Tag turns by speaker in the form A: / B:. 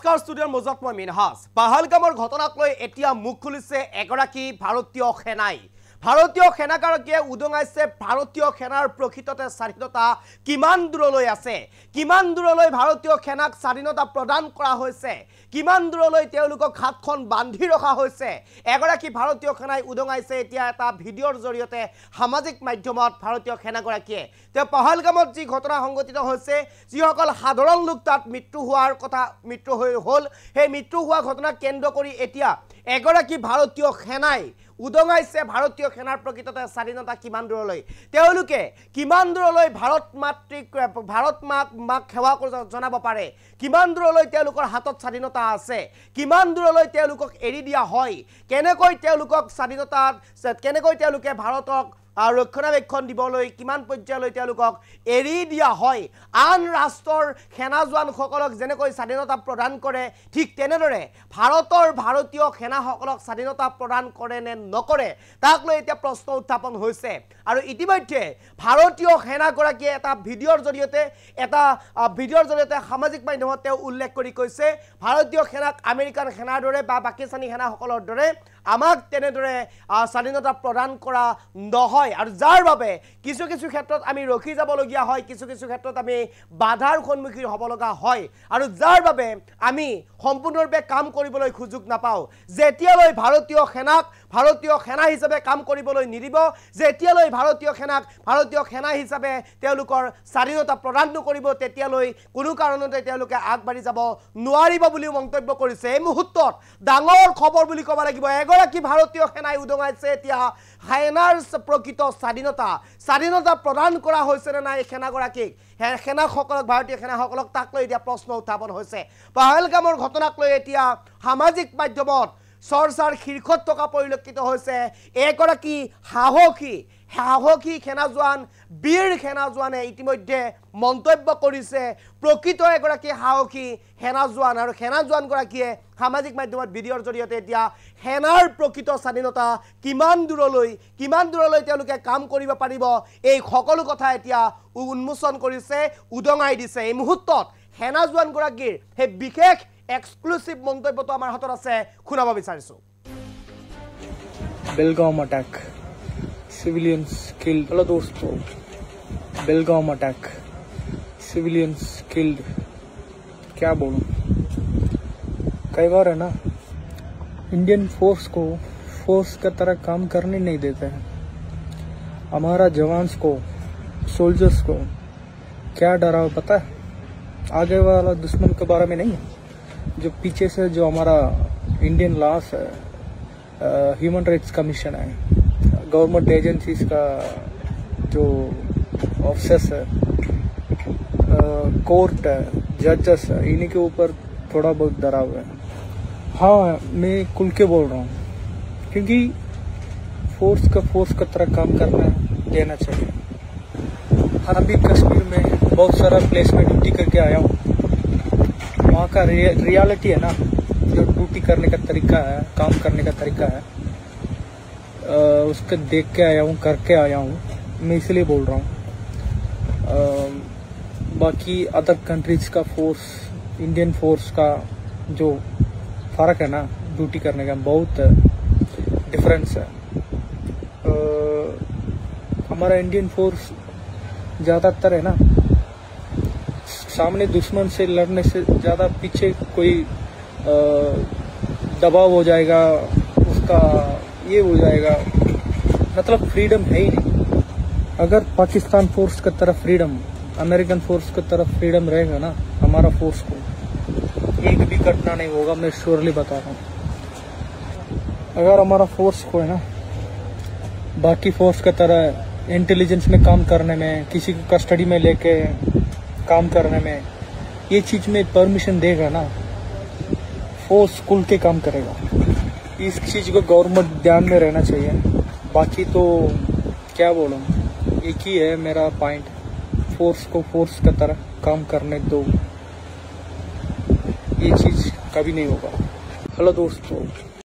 A: নমস্কাৰ ষ্টুডিঅ'ৰ মজত মই মিনহাজ পাহালগামৰ ঘটনাক লৈ এতিয়া মুখ খুলিছে এগৰাকী ভাৰতীয় সেনাই ভাৰতীয় সেনাগৰাকীয়ে উদঙাইছে ভাৰতীয় সেনাৰ প্ৰকৃততে স্বাধীনতা কিমান দূৰলৈ আছে কিমান দূৰলৈ ভাৰতীয় সেনাক স্বাধীনতা প্ৰদান কৰা হৈছে কিমান দূৰলৈ তেওঁলোকক হাতখন বান্ধি ৰখা হৈছে এগৰাকী ভাৰতীয় সেনাই উদঙাইছে এতিয়া এটা ভিডিঅ'ৰ জৰিয়তে সামাজিক মাধ্যমত ভাৰতীয় সেনাগৰাকীয়ে তেওঁ পাহালগামত যি ঘটনা সংঘটিত হৈছে যিসকল সাধাৰণ লোক তাত মৃত্যু হোৱাৰ কথা মৃত্যু হ'ল সেই মৃত্যু হোৱা ঘটনা কেন্দ্ৰ কৰি এতিয়া এগৰাকী ভাৰতীয় সেনাই উদঙাইছে ভাৰতীয় সেনাৰ প্ৰকৃততে স্বাধীনতা কিমান দূৰলৈ তেওঁলোকে কিমান দূৰলৈ ভাৰত মাক সেৱা জনাব পাৰে কিমান দূৰলৈ তেওঁলোকৰ হাতত স্বাধীনতা আছে কিমান দূৰলৈ তেওঁলোকক এৰি দিয়া হয় কেনেকৈ তেওঁলোকক স্বাধীনতা কেনেকৈ তেওঁলোকে ভাৰতক ৰক্ষণাবেক্ষণ দিবলৈ কিমান পৰ্যায়লৈ তেওঁলোকক এৰি দিয়া হয় আন ৰাষ্ট্ৰৰ সেনা জোৱানসকলক যেনেকৈ স্বাধীনতা প্ৰদান কৰে ঠিক তেনেদৰে ভাৰতীয় সেনাসকলক স্বাধীনতা প্ৰদান কৰে নে নকৰে তাক লৈ এতিয়া প্ৰশ্ন উত্থাপন হৈছে আৰু ইতিমধ্যে ভাৰতীয় সেনাগৰাকীয়ে এটা ভিডিঅ'ৰ জৰিয়তে সামাজিক মাধ্যমত তেওঁ উল্লেখ কৰি কৈছে ভাৰতীয় সেনাক আমেৰিকান সেনাৰ দৰে বা পাকিস্তানী সেনাসকলৰ দৰে আমাক তেনেদৰে স্বাধীনতা প্ৰদান কৰা নহয় আৰু যাৰ বাবে কিছু ক্ষেত্ৰত আমি ৰখি যাবলগীয়া হয় কিছু ক্ষেত্ৰত আমি বাধাৰ সন্মুখীন হ'ব লগা হয় আৰু যাৰ বাবে আমি সম্পূৰ্ণৰূপে কাম কৰিবলৈ সুযোগ নাপাওঁ যেতিয়ালৈ ভাৰতীয় সেনা হিচাপে কাম কৰিবলৈ নিদিব যেতিয়ালৈ ভাৰতীয় সেনা হিচাপে তেওঁলোকৰ স্বাধীনতা প্ৰদান নকৰিব তেতিয়ালৈ কোনো কাৰণতে তেওঁলোকে আগবাঢ়ি যাব নোৱাৰিব বুলি মন্তব্য কৰিছে এই মুহূৰ্তত ডাঙৰ খবৰ বুলি ক'ব লাগিব এগৰাকী ভাৰতীয় সেনাই উদঙাইছে এতিয়া সেনাৰ প্ৰকৃত স্বাধীনতা প্ৰদান কৰা হৈছে নে নাই সেনাগৰাকীক সেনাসকলক ভাৰতীয় সেনাসকলক তাক লৈ এতিয়া প্ৰশ্ন উত্থাপন হৈছে পাহালগামৰ ঘটনাক লৈ এতিয়া সামাজিক মাধ্যমত চৰ্চাৰ শীৰ্ষত থকা পৰিলক্ষিত হৈছে এগৰাকী সাহসী সেনা জোৱান বীৰ সেনা জোৱানে ইতিমধ্যে মন্তব্য কৰিছে প্ৰকৃত এগৰাকী সাহসী সেনা জোৱান আৰু সেনা জোৱানগৰাকীয়ে সামাজিক মাধ্যমত ভিডিঅ'ৰ জৰিয়তে এতিয়া সেনাৰ প্ৰকৃত স্বাধীনতা কিমান দূৰলৈ তেওঁলোকে কাম কৰিব পাৰিব এই সকলো কথা এতিয়া উন্মোচন কৰিছে উদঙাই দিছে এই মুহূৰ্তত সেনা জোৱানগৰাকীৰ সেই বিশেষ এক্সক্লুসিভ মন্তব্যটো আমাৰ হাতত আছে শুনাব বিচাৰিছো
B: बेलगाम अटैक सिविलियंस किल्ड हेलो दोस्तों बेलगाम अटैक सिविलियंस किल्ड क्या बोलूं कई बार है ना इंडियन फोर्स को फोर्स की तरह काम करने नहीं देते हैं हमारा जवान्स को सोल्जर्स को क्या डरा पता है आगे वाला दुश्मन के बारे में नहीं है जो पीछे से जो हमारा इंडियन लॉस है ह्यूमन राइट्स कमीशन है गवर्नमेंट एजेंसीज का जो ऑफिसर्स है कोर्ट है जजेस है इन्हीं के ऊपर थोड़ा बहुत डरा हुआ है हाँ मैं खुल के बोल रहा हूँ क्योंकि फोर्स का तरह काम करना देना चाहिए हाँ अभी कश्मीर में बहुत सारा प्लेस में ड्यूटी करके आया हूँ वहाँ का रियलिटी है ना जो ड्यूटी करने का तरीका है काम करने का तरीका है उसको देख के आया हूँ करके आया हूँ मैं इसलिए बोल रहा हूँ बाकी अदर कंट्रीज का फोर्स इंडियन फोर्स का जो फर्क है ना ड्यूटी करने का बहुत डिफरेंस है हमारा इंडियन फोर्स ज़्यादातर है ना सामने दुश्मन से लड़ने से ज़्यादा पीछे कोई दबाव हो जाएगा उसका ये हो जाएगा मतलब फ्रीडम है ही नहीं अगर पाकिस्तान फोर्स की तरफ फ्रीडम अमेरिकन फोर्स की तरफ फ्रीडम रहेगा ना हमारा फोर्स को एक भी घटना नहीं होगा मैं श्योरली बता रहा हूँ अगर हमारा फोर्स को है ना बाकी फोर्स की तरह इंटेलिजेंस में काम करने में किसी को कस्टडी में लेके काम करने में ये चीज में परमिशन देगा ना फोर्स खुल के काम करेगा इस चीज को गवर्नमेंट ध्यान में रहना चाहिए बाकी तो क्या बोलूं एक ही है मेरा पॉइंट फोर्स को फोर्स की तरह काम करने दो ये चीज कभी नहीं होगा हेलो दोस्तों